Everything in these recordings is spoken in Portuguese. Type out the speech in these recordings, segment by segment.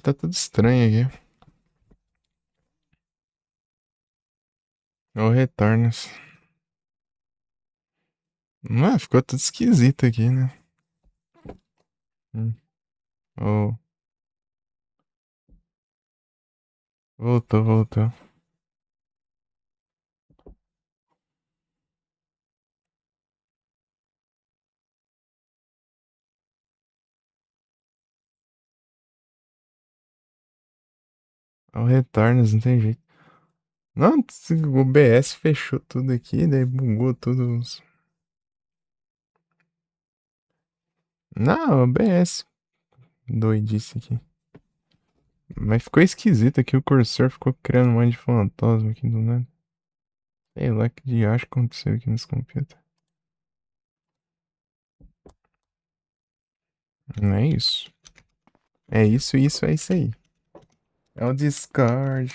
tá tudo estranho aqui. Ou retornos. Não, ficou tudo esquisito aqui, né? Hum. Oh, voltou, voltou. Ou retornos, não tem jeito. Não, o BS fechou tudo aqui, daí bugou tudo. Não, o BS doidice aqui. Mas ficou esquisito aqui, o cursor ficou criando um monte de fantasma aqui do nada. Sei lá que diacho aconteceu aqui nesse computer. Não é isso. É isso, é isso aí. É o Discord.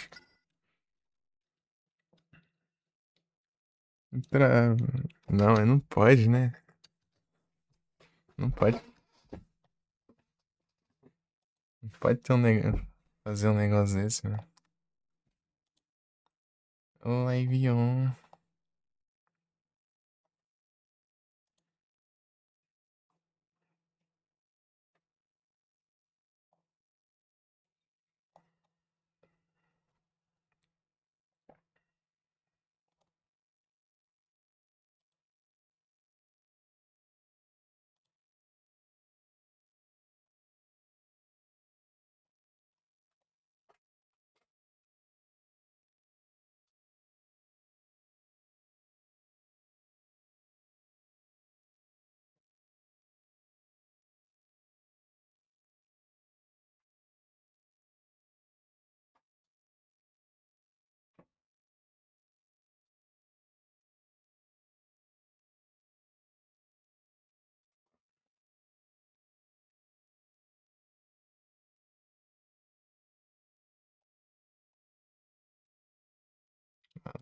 Tra... Não, não pode, né? Não pode, não pode ter um negócio, fazer um negócio desse, mano. O Live On.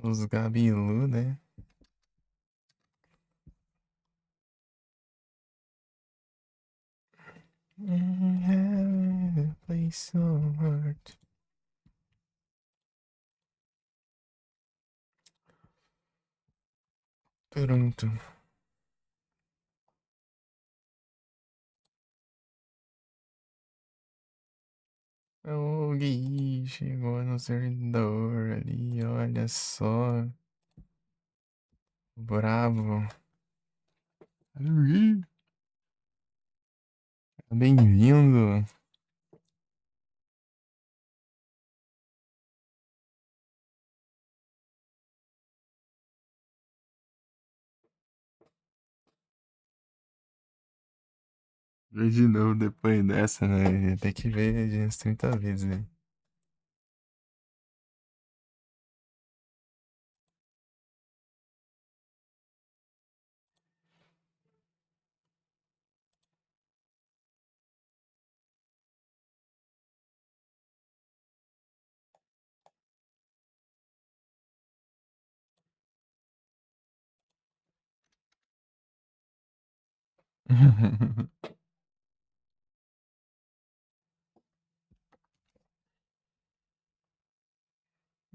Os Gabilu, né? Play so hard. Pronto. O Gui chegou no servidor ali, olha só. Bravo. Gui, bem-vindo. Vê de novo depois dessa, né? Tem que ver de umas 30 vezes, né?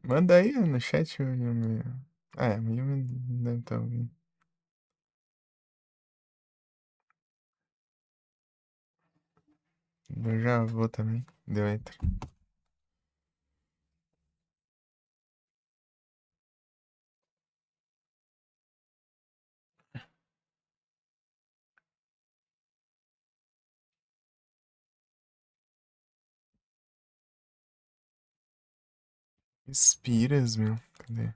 Manda aí no chat o Yumi. Ah, o Yumi deve estar ouvindo. Eu já vou também. Deu entra. Inspiras, meu. Cadê?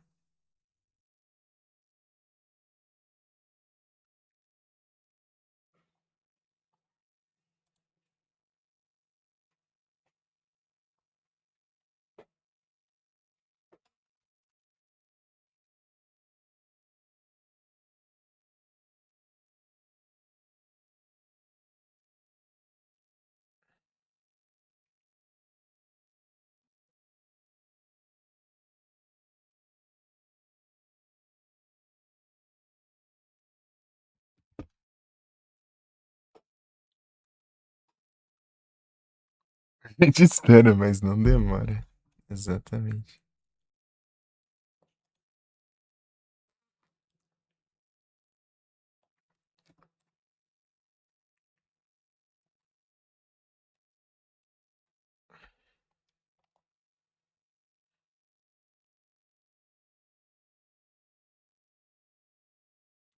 A gente espera, mas não demora. Exatamente.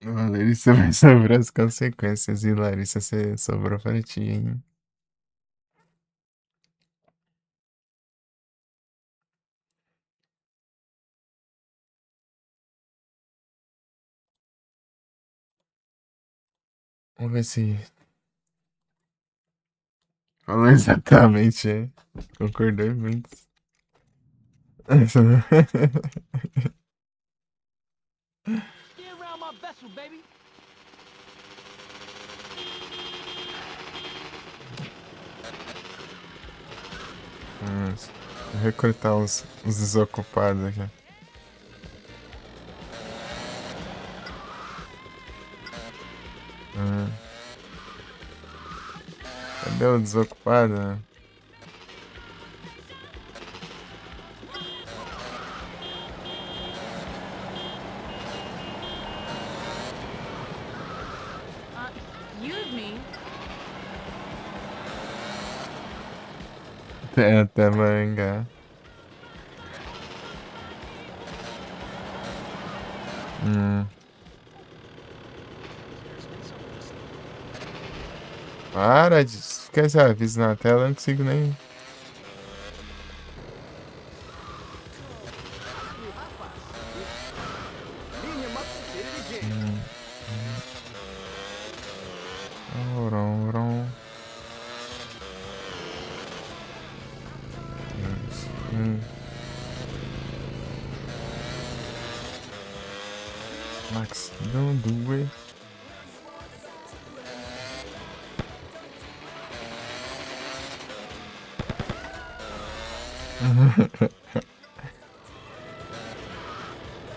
Não, Larissa vai sofrer as consequências. E Larissa, você sobrou pra ti, hein? Vamos ver se falou exatamente, é. Concordou em muitos. Get around my vessel, baby. Vamos recrutar uns desocupados aqui. Hum. Cadê o desocupado? Excuse me. Tem até mangá. Hum. Para de ficar esse aviso na tela, eu não consigo nem. Hum. Orom, orom. Hum. Max, don't do it.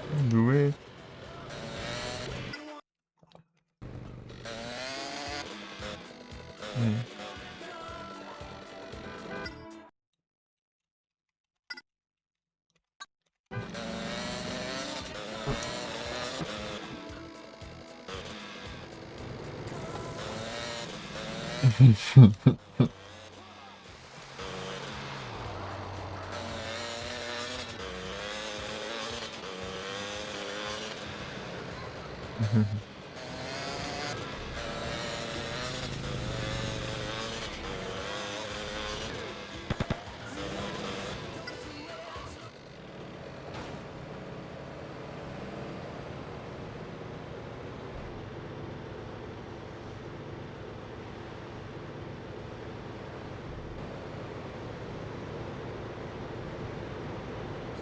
Don't do it. Hum.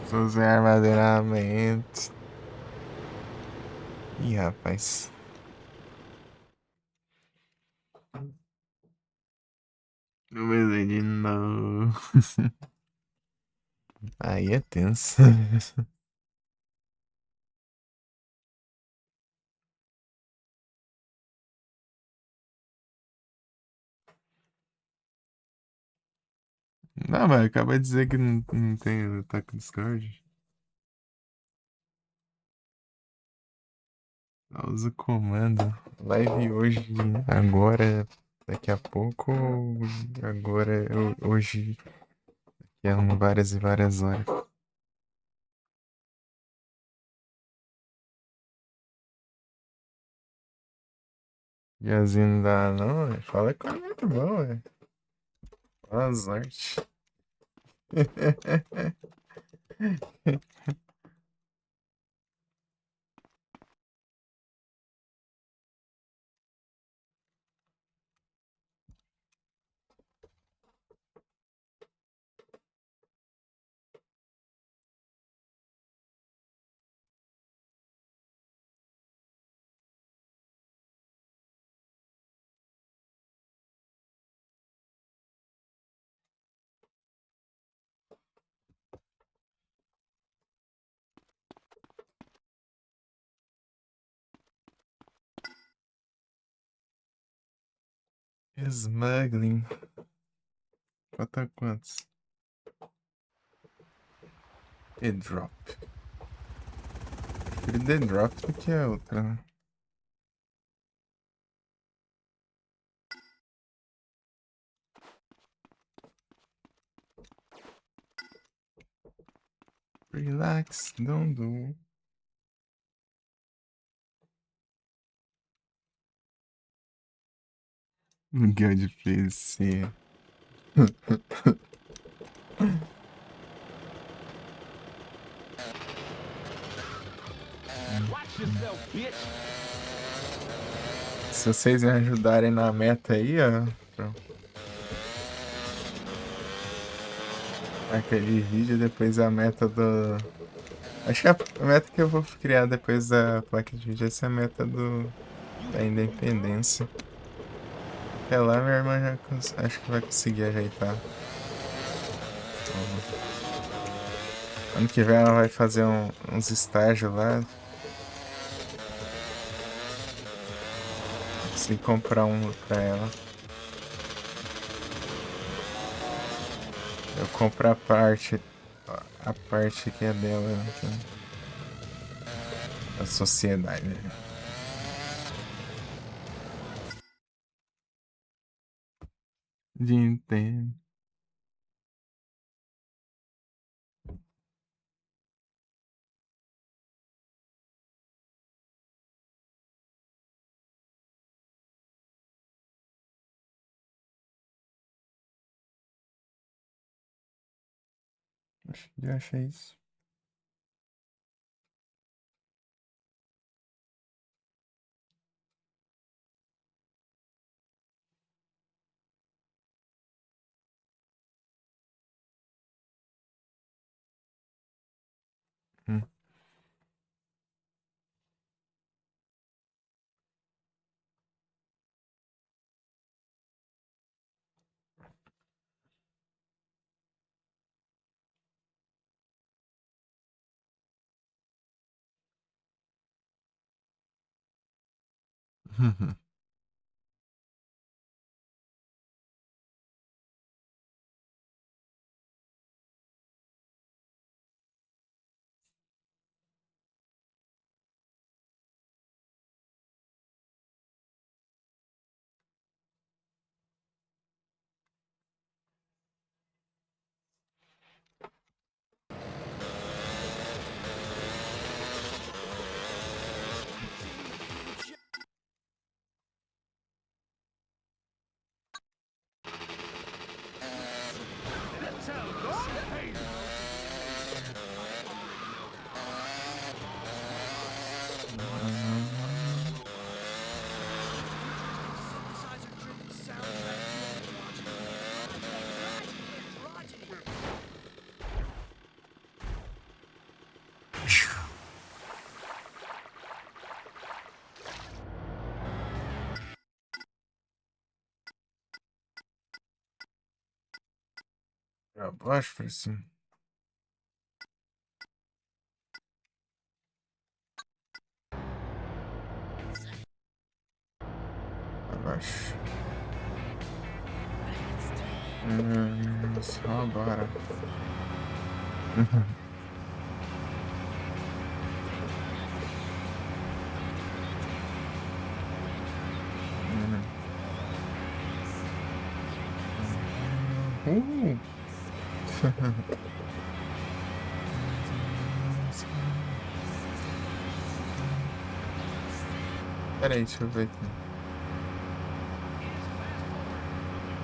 Seus armazenamentos. Ih, rapaz. Não vai ler de novo. Aí é tenso. Não, mas acaba de dizer que não tem tá com Discord. Usa o comando. Live hoje, agora, daqui a pouco, ou agora, hoje, que é várias e várias horas. Diazinho não dá não, ué. Fala com o meu irmão, ué. Boa sorte. Smuggling. Falta quantos? The Drop. Prefiro The Drop do que a outra, né? Relax, don't do. Miguel de PC. Watch yourself, bitch. Se vocês me ajudarem na meta aí, ó. Aquele vídeo, depois a meta do. Acho que a meta que eu vou criar depois da placa de vídeo, essa é a meta da independência. Até lá, minha irmã já acho que vai conseguir ajeitar. Ano que vem ela vai fazer uns estágios lá. Se comprar um pra ela. Eu compro a parte que é dela, da sociedade. De entender. Acho que já achei isso. Hum. Pra baixo, pra cima. Pra baixo. Só agora. Pera aí, deixa eu ver aqui.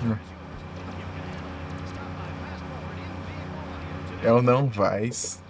Não. É o não vais.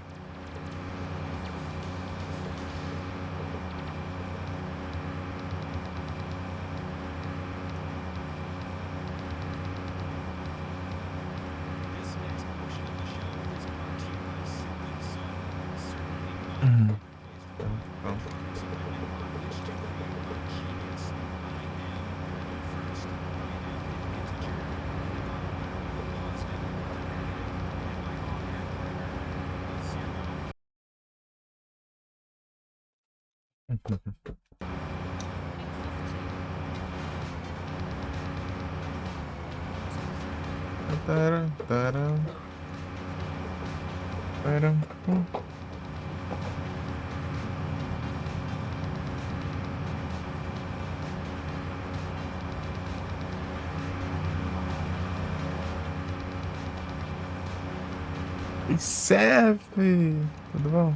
Taram, taram, taram, E serve! Tudo bom?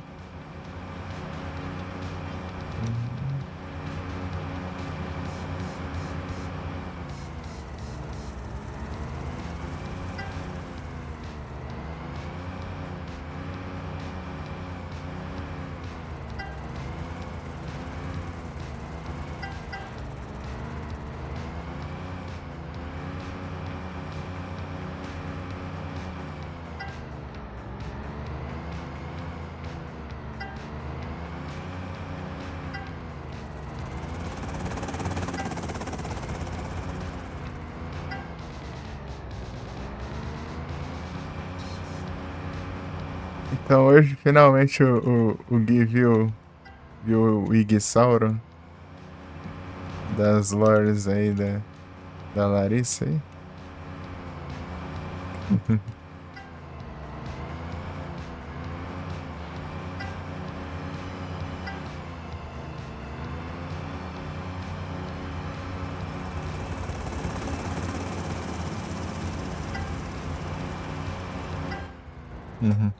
Então hoje finalmente o Gui viu o Igsauro das lores aí da Larissa aí. Uhum.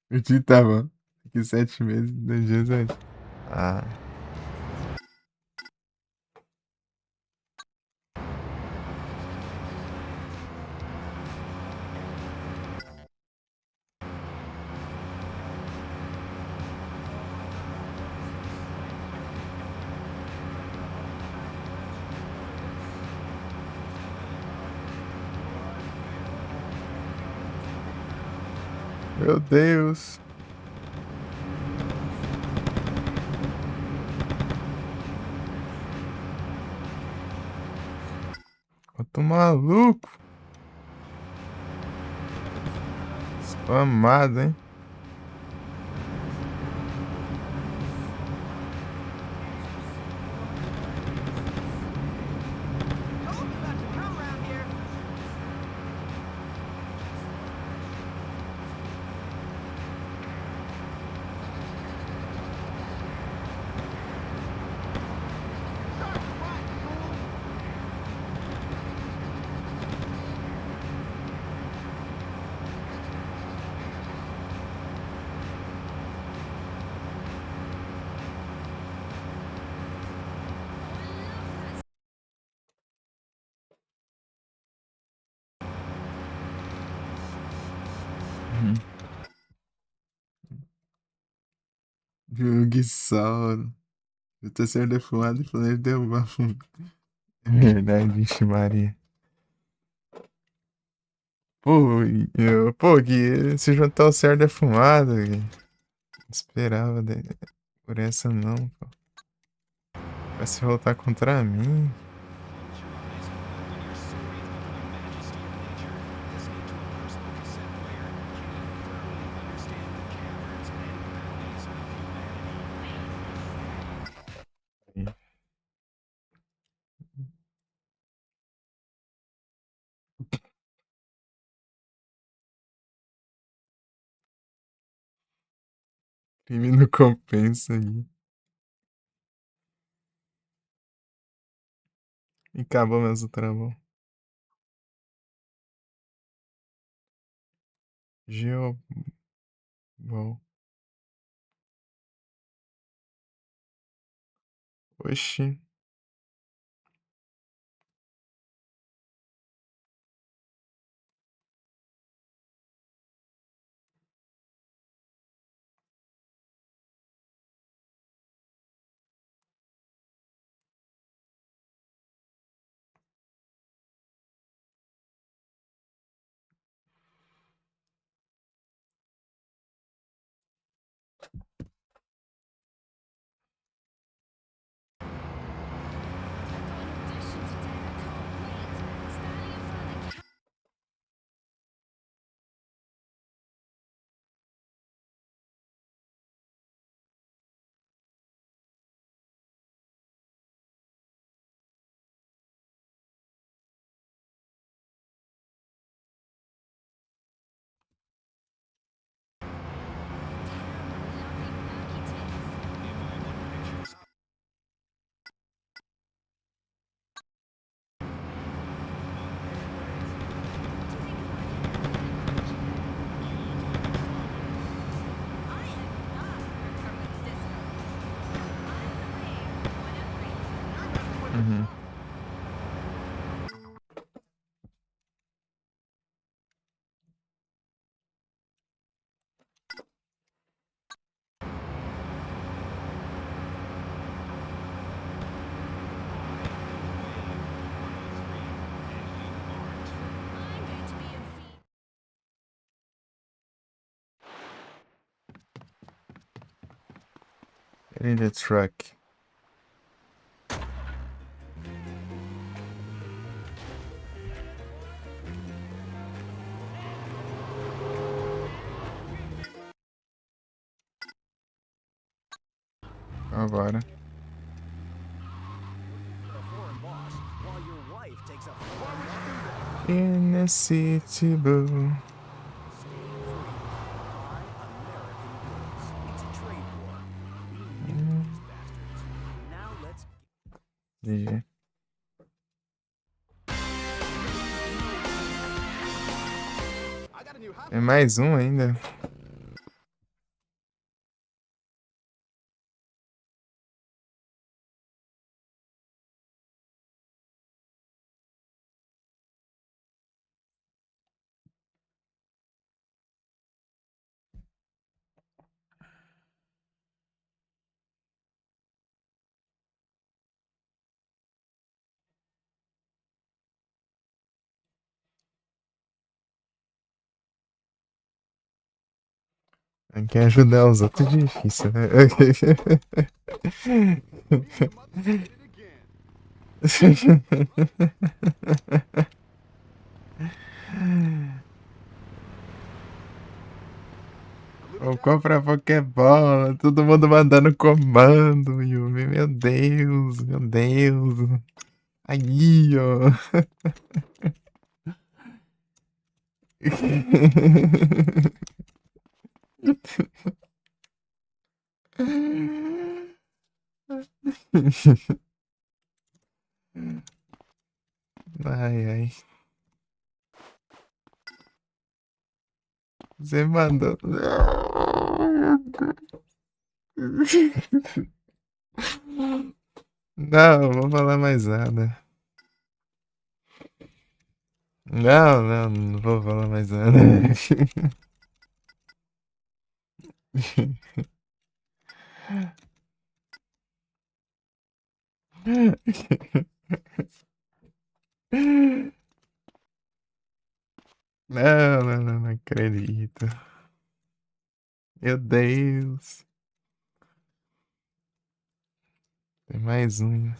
Eu te tava aqui 7 meses, 2 dias antes. Ah, meu Deus. Eu tô maluco. Spamado, hein? Told you not to come around here. Start fighting, fool. Uhum. Jugsauro. Eu tô sendo defumado e falei derrubar fundo. É verdade, vixe Maria. Pô, Gui, se juntar o certo defumado, Gui. Não esperava por essa não, pô. Vai se voltar contra mim. Crime não compensa aí. E acabou mesmo o travão. Geo. Bom. Oxi. Uhum. Get in the truck. Agora. In the city, boo. GG. É mais um ainda. Quem ajudar os outros é difícil, né? Vou comprar Pokébola, todo mundo mandando comando, Yumi. Meu Deus, meu Deus. Aí, ó. Ai, ai. Você mandou. Não, vou falar mais nada. Não, não, não vou falar mais nada. Não, não, não, não acredito. Meu Deus. Tem mais um.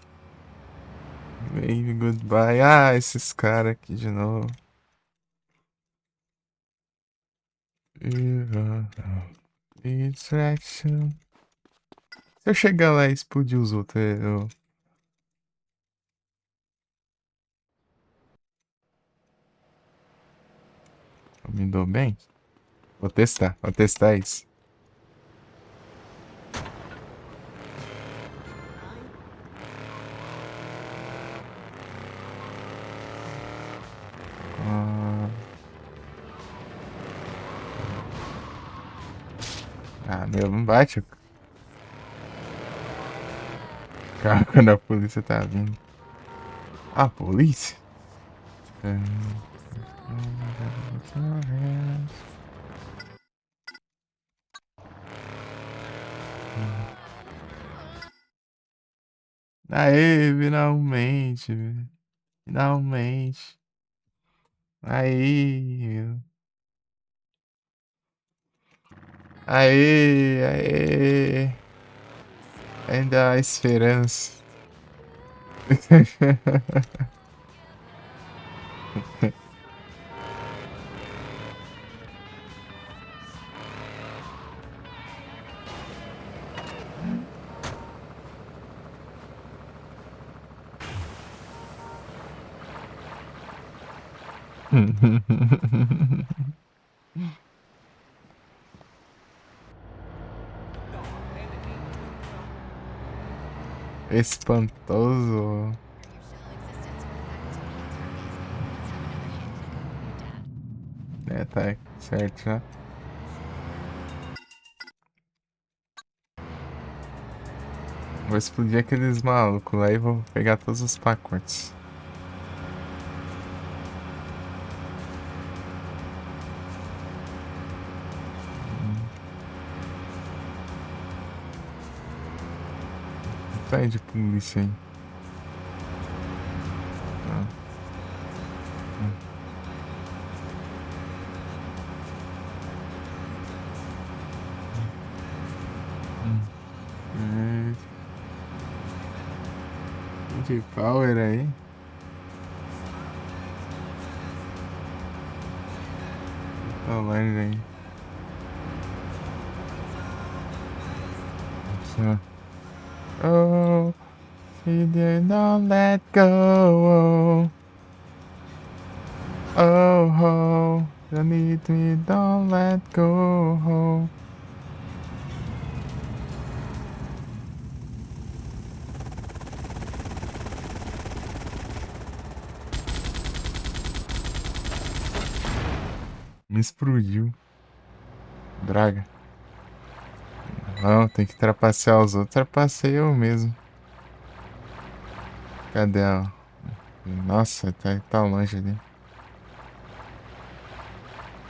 Baby, goodbye. Ah, esses caras aqui de novo. Distraction. Se eu chegar lá e explodir os outros, eu me dou bem? Vou testar isso. Meu, não bate. Carro quando a polícia tá vindo. A polícia? Aê, finalmente, velho. Finalmente. Aí, meu. Aê, aê. Ainda há esperança. Espantoso. É, tá certo já. Vou explodir aqueles malucos lá e vou pegar todos os pacotes. Tá aí de polícia aí. Ah, ah. De power aí. Tá online aí. Só. Oh, you did not let go. Oh, oh, you need me, don't let go. Me explodiu. Draga. Não, tem que trapacear os outros. Trapacei eu mesmo. Cadê a... Nossa, tá longe ali.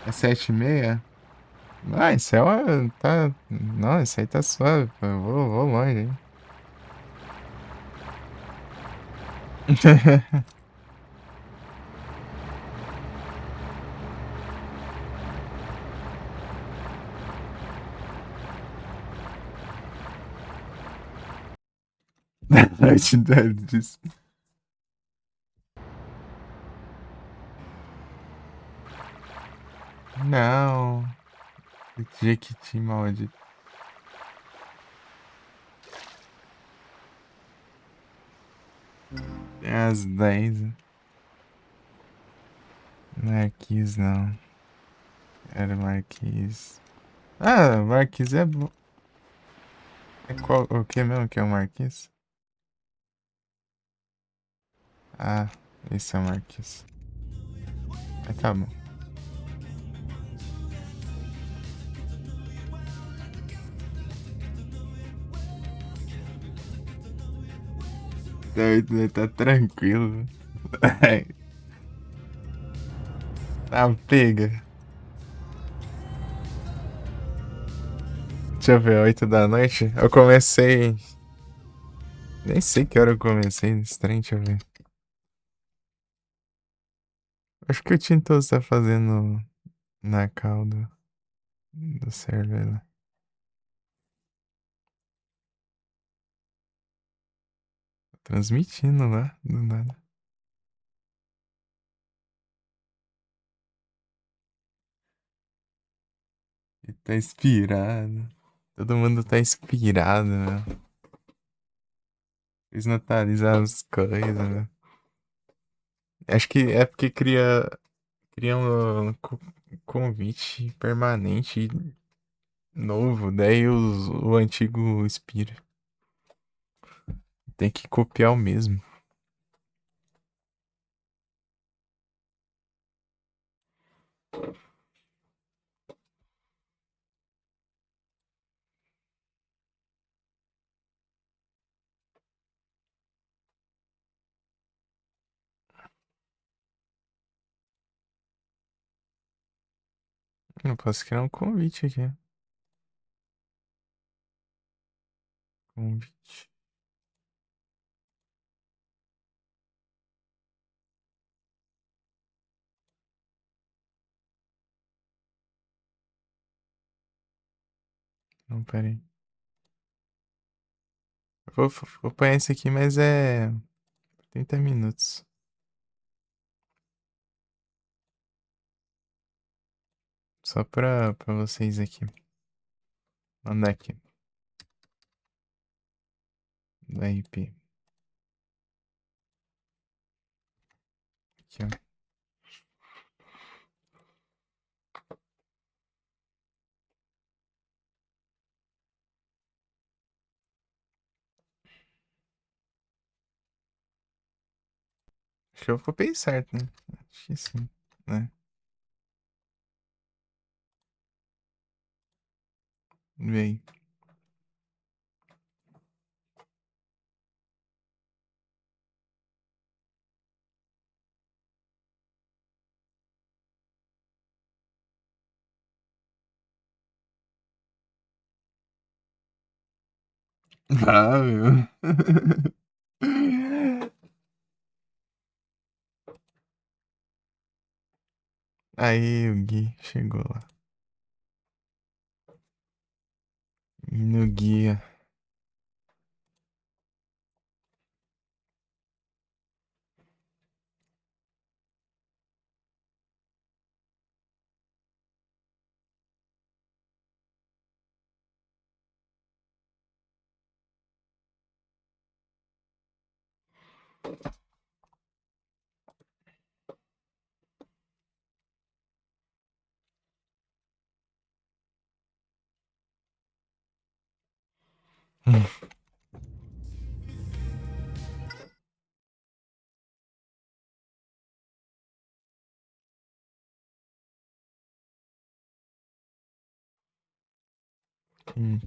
É 7:30? Ah, isso é uma... Tá... Não, isso aí tá suave, pô. Eu vou longe aí. Noite disso. Não. Jequiti maldito. É às 10. Não é Marquis, não. Era Marquis. Ah, Marquis é bom. É qual... O que mesmo que é o Marquis? Ah, esse é o Marquis. Tá bom. Tá tranquilo. Tá, pega. Deixa eu ver, 8 da noite. Eu comecei. Nem sei que hora eu comecei nesse trem, deixa eu ver. Acho que o Tintoso tá fazendo na cauda do server lá. Transmitindo lá, do nada. E tá inspirado. Todo mundo tá inspirado, né? Eles não atualizam as coisas, né? Acho que é porque cria um convite permanente novo, daí o antigo expira. Tem que copiar o mesmo. Eu posso criar um convite aqui. Convite. Não, pera aí. Vou pôr esse aqui, mas é 30 minutos. Só pra vocês aqui. Mandar aqui. Da IP. Aqui, ó. Acho que eu copiei certo, né? Acho que sim, né? Vem. Ah, meu. Aí o Gui chegou lá. E no guia.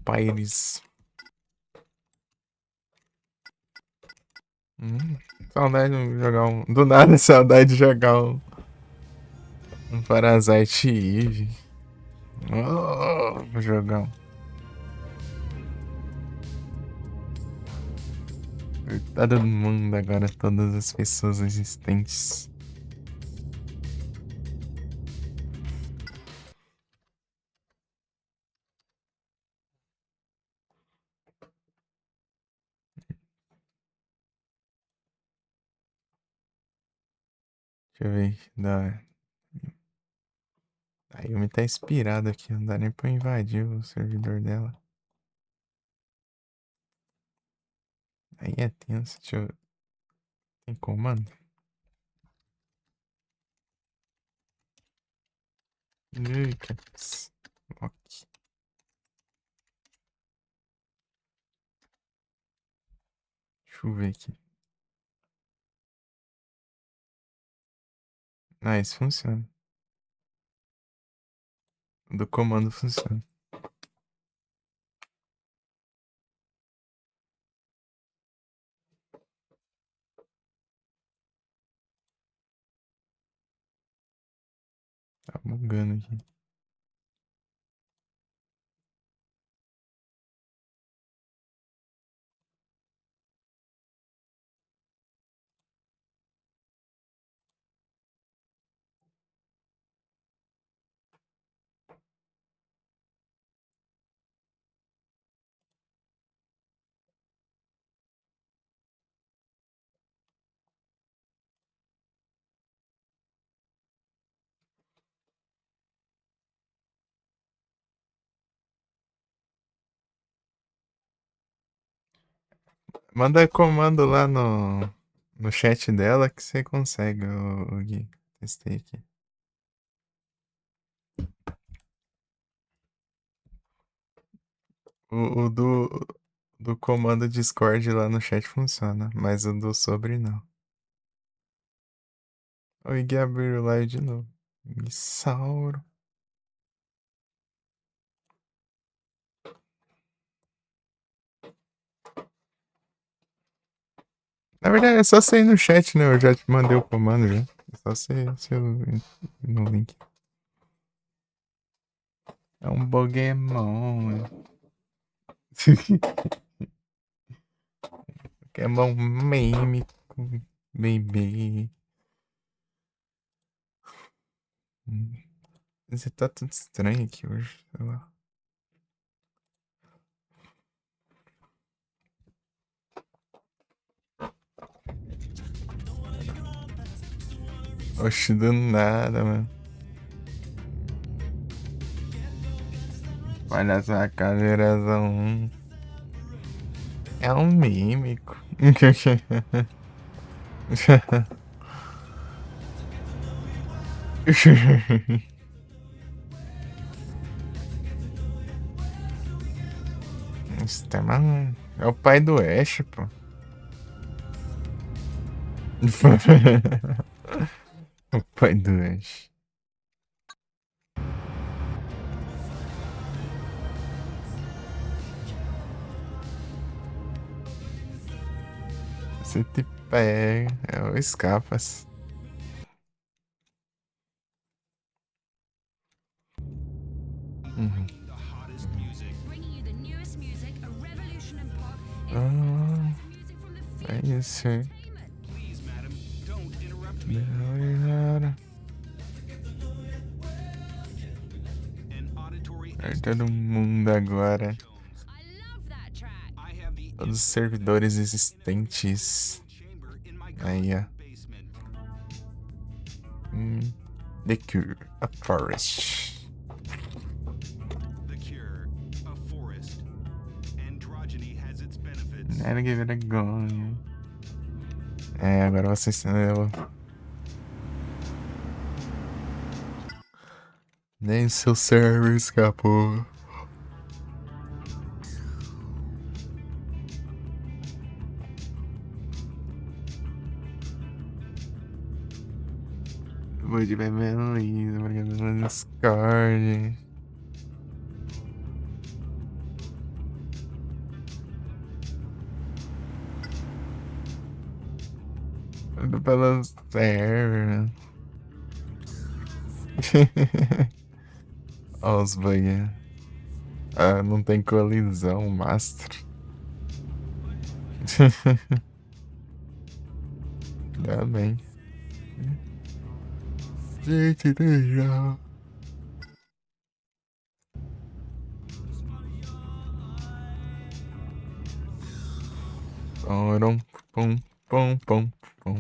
Pires. Saudade de jogar um. Do nada, saudade de jogar um Parasite Eve. Oh, vou jogar um. Todo mundo agora, todas as pessoas existentes. Deixa eu ver. A Yumi tá inspirada aqui, não dá nem pra invadir o servidor dela. Aí é tenso, deixa eu. Tem comando? Eita, ok. Deixa eu ver aqui. Ah, isso funciona. O do comando funciona. Tá bugando aqui. Manda comando lá no chat dela que você consegue, o Gui. Testei aqui. O do comando Discord lá no chat funciona, mas o do sobre não. O Gui abriu o live de novo. Missauro. Na verdade é só você ir no chat, né? Eu já te mandei o comando já. É só você ir no link. É um Pokémon. Pokémon mímico. Baby. Você tá tudo estranho aqui hoje, sei lá. Oxi, do nada, mano. Olha essa caveiração. É um mímico. Esse tema é o pai do Ash, pô. O pai do Ash. Você te pega. É o Escapas. Uhum. Bringing you the newest music, a revolution in pop, É isso aí. Please, madam, don't interrupt me. An auditory Pra todo mundo agora. Jones. I love that track. I have the Todos os servidores existentes. chamber in my Aí, ó. basement. The Cure, a Forest. The cure, a forest. Androgyny has its benefits. Never give it a go. É, agora vocês entendeu. Nem seu server escapou. Vou de bebê lindo, obrigado pelo Discord. Tudo pelo server. Olha os bugs. Ah, não tem colisão, mastro. Dá bem. Gente, deixa. Pom, pom, pom, pom, pom.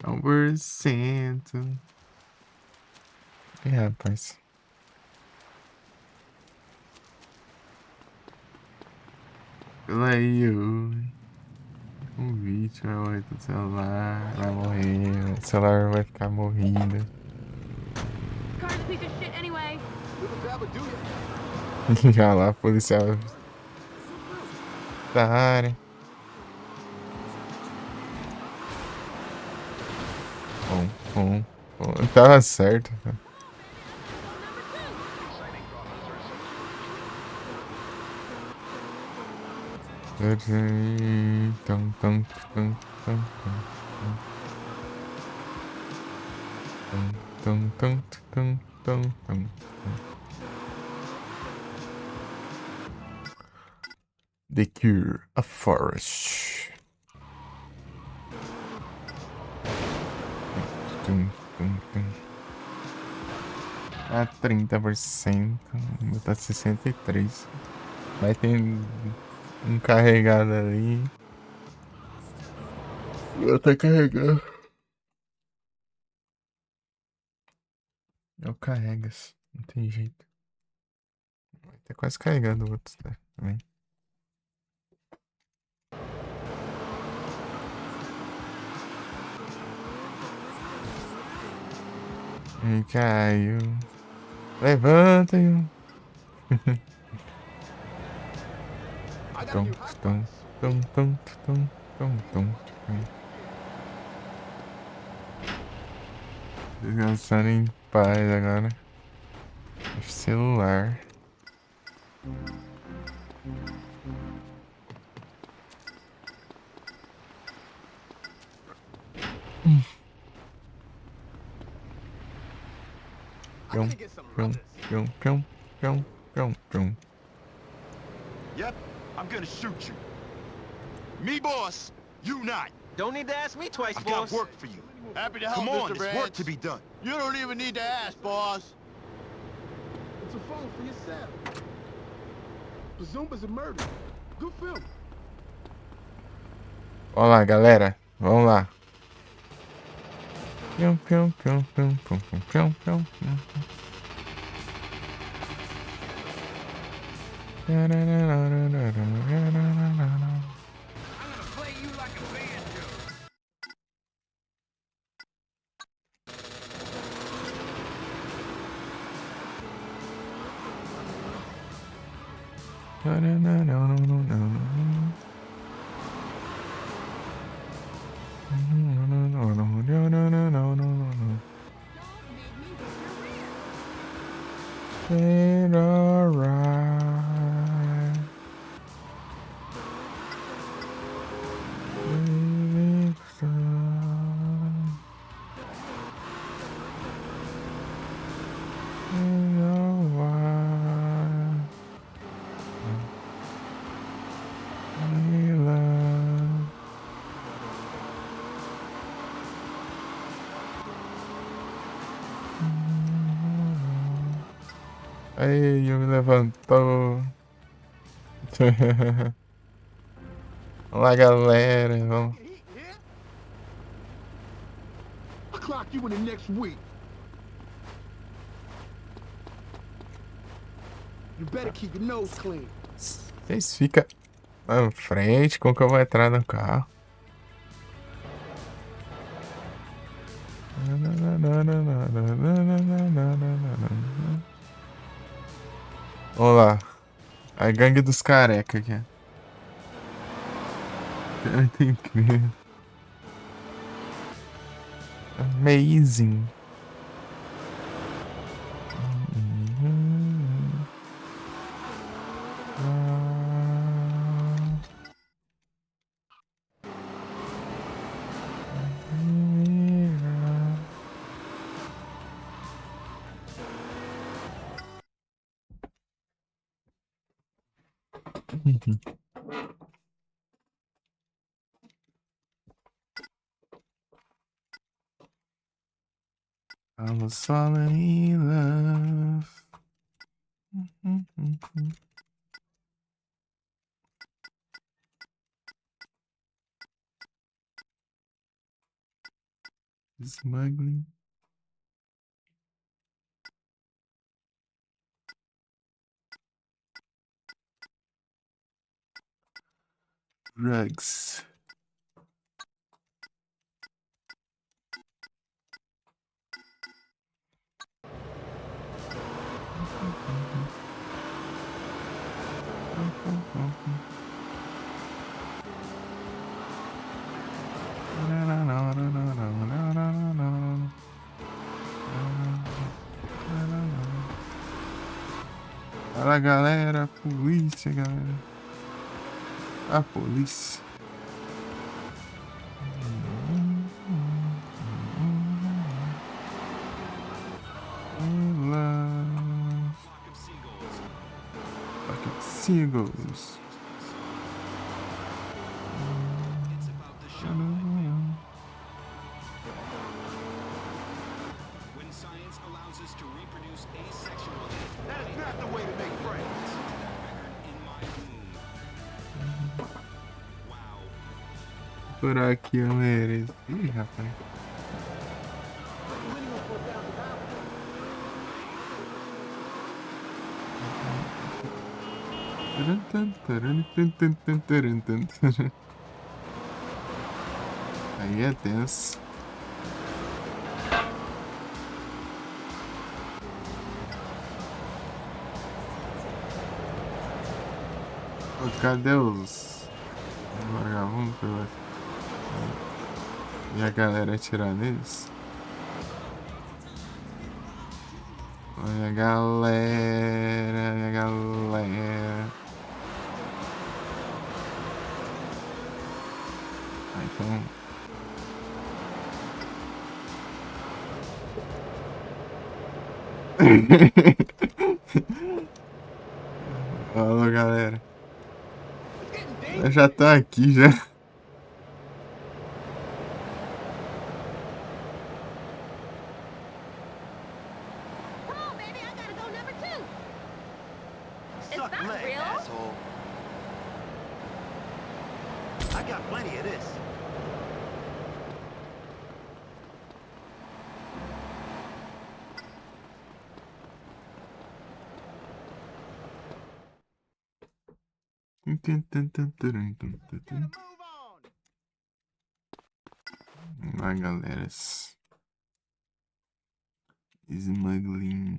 1%. Rapaz. Aí, o vídeo vai morrer do celular. Vai morrer. O celular vai ficar morrido. Car's a piece of shit anyway. Já lá, policial. Da área. Bom. Tava certo, cara. The Cure, a Forest. A 30%, botar 63%. Vai ter um carregado ali. Eu tô carregando. Eu carrego, não tem jeito. Vai ter quase carregando o outro, tá? Também. E caiu. Levanta, eu. Tom. Descansando em paz agora. Celular. Pião. Yep, I'm gonna shoot you. Me boss, you not. Don't need to ask me twice, I've boss. got work for you. Happy to help, Come on, Mr. there's work to Rance. be done. You don't even need to ask, boss. It's a phone for yourself. Bazumba's a murder. Good film. Vamos lá, galera. Vamos lá. Pião. Play you like a banjo. It's alright. love. Aí, eu me levantou. Olá, galera. Vamos. Get heat here? I'll clock you in the next week. You better keep your nose clean. Vocês ficam na frente, como que eu vou entrar no carro? Vamos lá. A gangue dos careca aqui. Cara, tá incrível. Amazing. I was falling in love. Smuggling. Drugs. Fala, galera, polícia, galera. A polícia. Flock of seagulls. Fuck it, seagulls. It's about the show. When science allows us to reproduce asexually, That is not the way to make friends. in my womb. Wow. Por aqui, galera. Ih, rapaz. Aí é tenso. Ô, cadê os vagabundos? E a galera atirar neles? Olha a galera, olha a galera. Ah, então. Falou, galera. Eu já tô aqui já. Come on, baby, I gotta go number 2. Suck that leg, real? asshole. I got plenty of this. Move on. Lá, galera. Smuggling.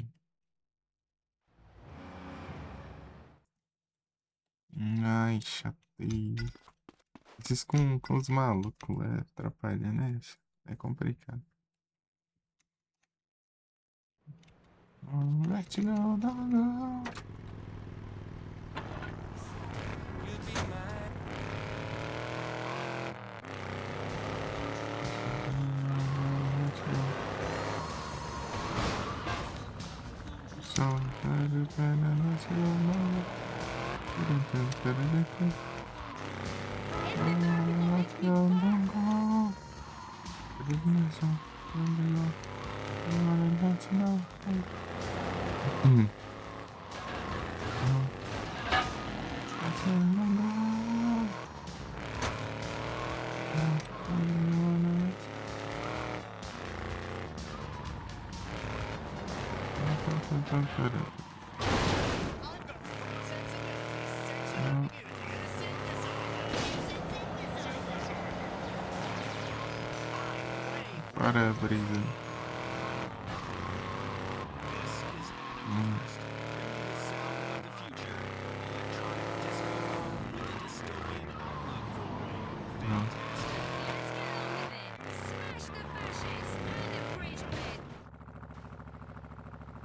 Ai, chatei. Esses com os malucos atrapalhando, né? É complicado. Let's go, down, So, let's go, Para a brisa.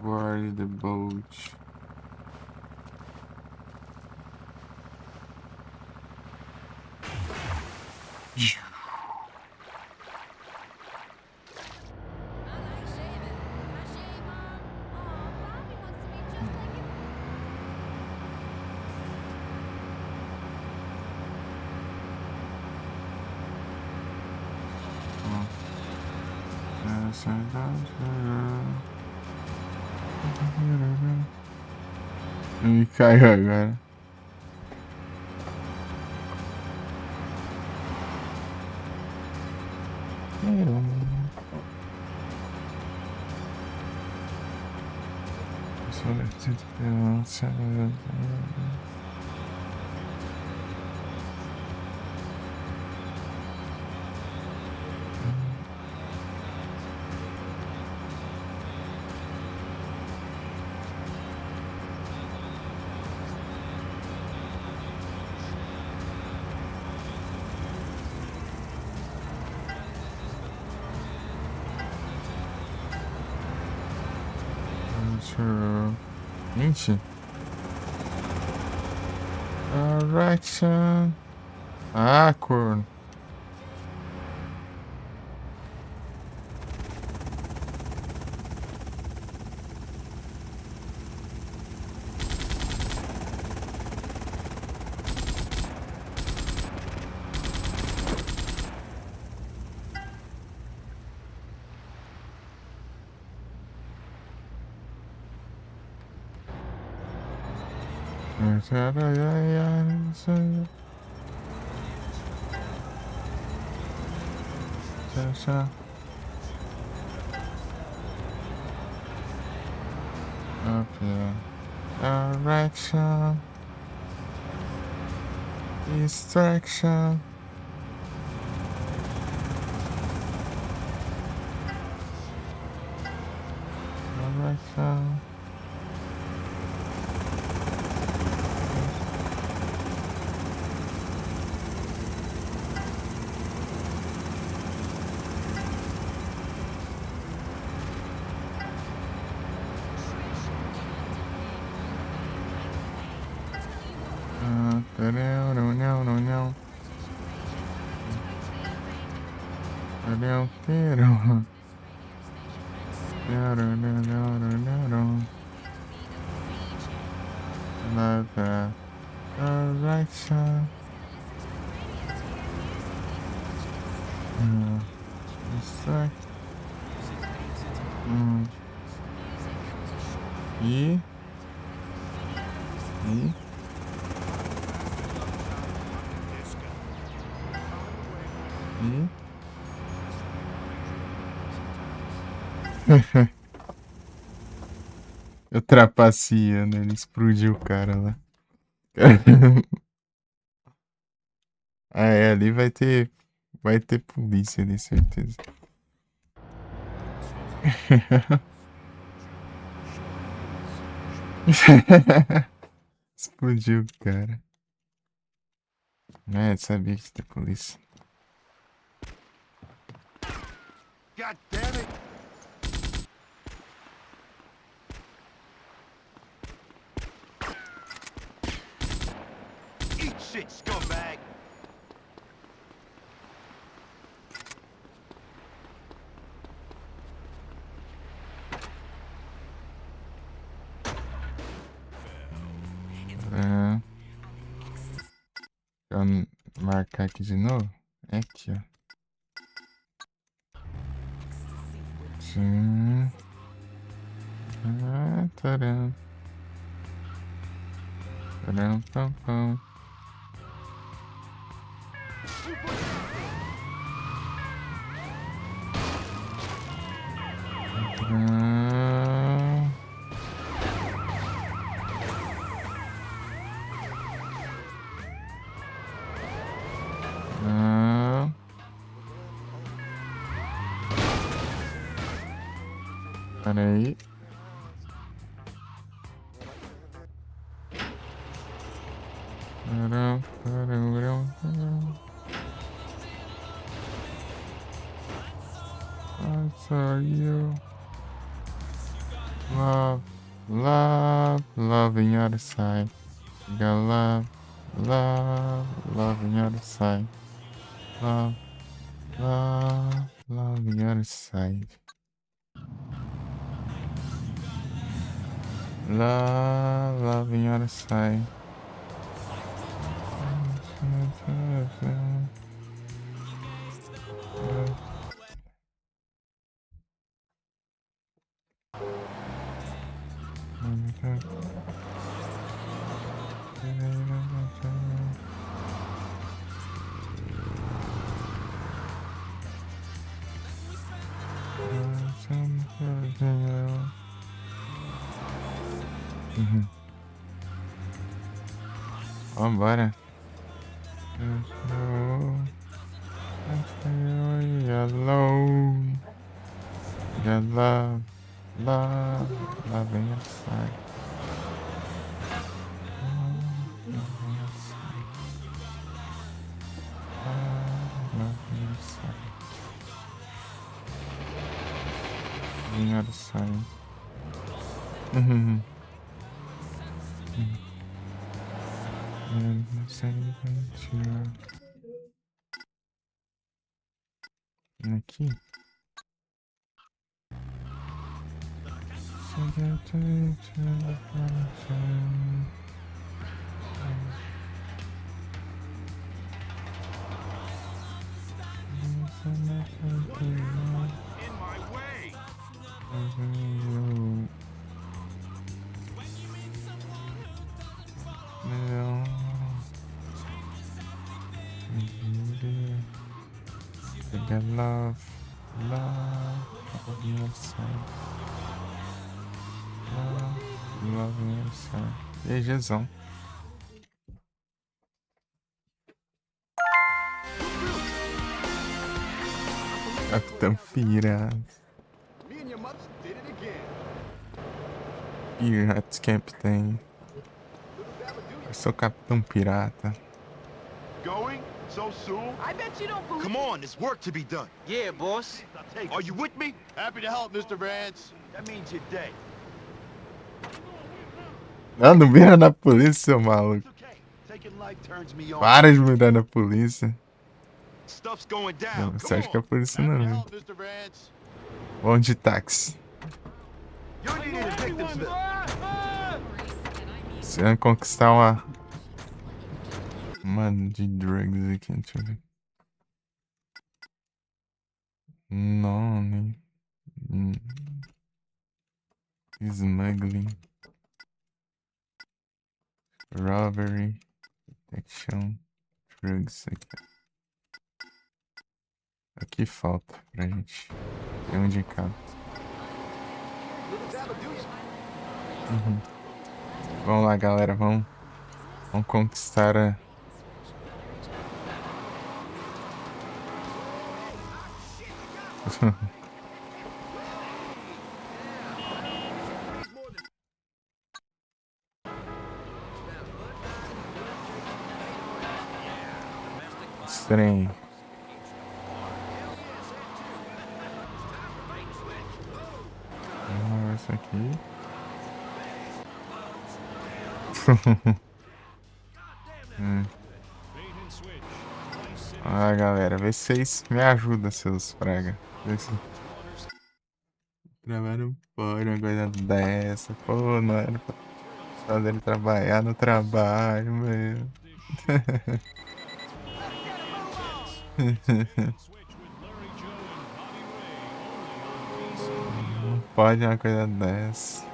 Guard the boat. Ele caiu agora. Gente. Direction. Ah, corno. Up here. Direction. Distraction. Direction. Direction. Distract. E. Eu trapaceando, ele explodiu o cara lá. Ah, é, ali vai ter polícia ali, certeza. Explodiu o cara. É, sabia que ia ter polícia. God damn it! Eat shit, scumbag! Deixa eu marcar aqui de novo. É aqui, ó. Taram. Taram, pam, pam. Taram. Taram. Peraí. Taram, taram, taram, taram. I saw you. Love, love, love in your side. You got love, love, love in your side. Love, love, love in your side. Love, love in your side. Vambora. Yellow. Got love, love, love in your side. Love in your side. Love in your side. On the other side. Aqui. In my way. Got love, love, love in your side. Love in your side. GGzão. Capitão Pirata. Me and your mother did it again. Piratas Captain. Eu sou Capitão Pirata. Going? So soon? I bet you don't believe. Come on, there's work to be done. Yeah, boss. Are you with me? Happy to help, Mr. Vance. That means you're dead. Não mira na polícia, seu maluco. It's okay. Taking life turns me on. Para de mirar na polícia. Stuff's going down. Você Come acha que a on. polícia Happy não to viu? help, Mr. Vance. Vamos de táxi. You're needed in Victimsville. Você vai conquistar uma de drugs aqui, deixa eu ver. Nome. Smuggling. Robbery. Protection. Drugs aqui. Aqui falta pra gente. Tem um indicado. Vamos lá, galera. Vamos conquistar a... Estranho. Vamos ver isso aqui. Ah, galera, vê se vocês me ajudam, seus praga. Vê se... Trabalhar não pode uma coisa dessa. Pô, não era pra fazer ele trabalhar no trabalho, meu. pode uma coisa dessa.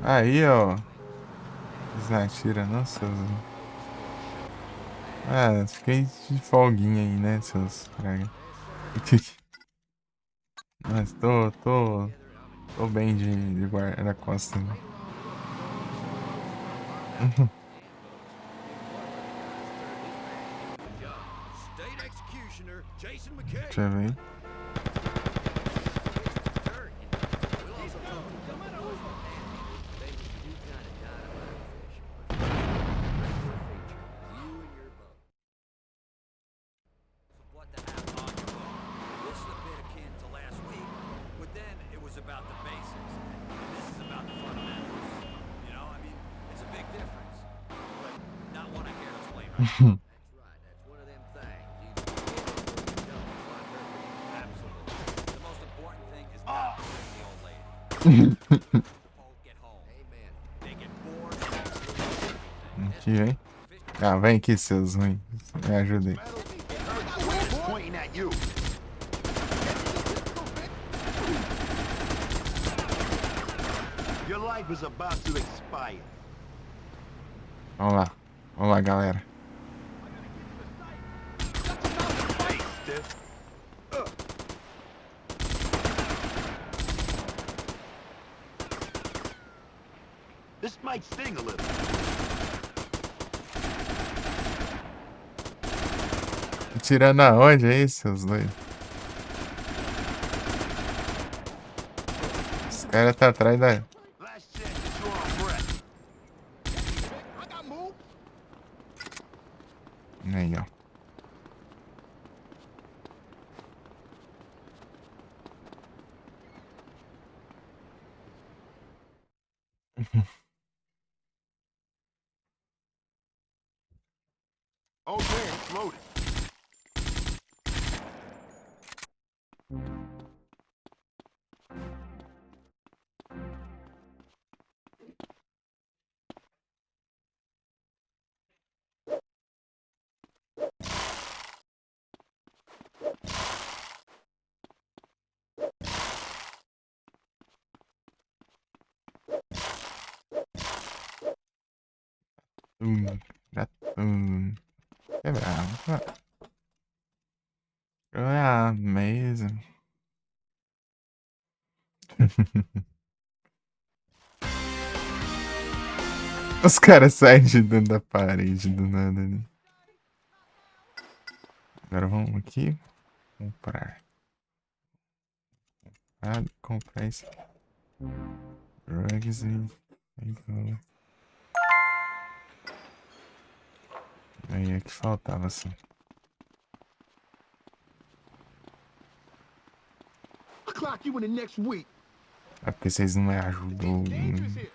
Aí, ó. Eles não atiram, não, seus. Ah, fiquei de folguinha aí, né, seus praga. Mas tô bem de guarda-costas, né? State executioner Jason McKay. Deixa eu ver. What the hell on your boat? This is a bit akin to last week, but then it was about the basics. And this is about the fundamentals. You know, I mean, it's a big difference. But not one I care to explain right now. That's right. That's one of them things. Either you get it or you don't. Absolutely. The most important thing is not hurting the old lady. All get home. Amen. They get bored. Aqui, vem. Ah, vem aqui, seus ruins. Me ajudem. Pointing at you. Your life is about to expire. Vamos lá, galera. Hey, stiff. This might sting a little. Tirando aonde aí, seus dois? Os caras tá atrás da. Last chance to draw a breath. I got moved. Aí, ó. Oh yeah, it's loaded. Gatum. Quebrar. Ah, mesmo. Os caras saem de dentro da parede do nada ali. Agora vamos aqui. Comprar. Comprar esse. Drugs e. Aí é que faltava assim. I'll clock you in the next week. É porque vocês não me ajudam. It's dangerous here.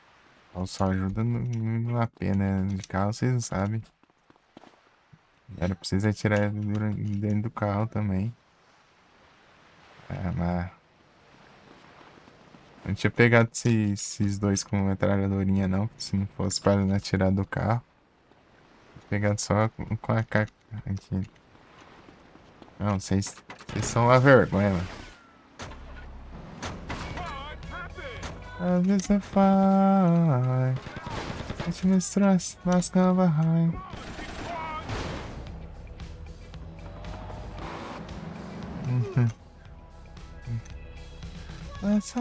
Eu só ajuda no AP, né? De carro vocês não sabem. Era pra vocês atirar dentro do carro também. É, mas. Não tinha pegado esses dois com metralhadorinha não. Se não fosse para atirar do carro. Tinha pegado só com a AK aqui. Não, vocês são uma vergonha, mano. Às vezes é fai. A gente mistura nas cavas. Essa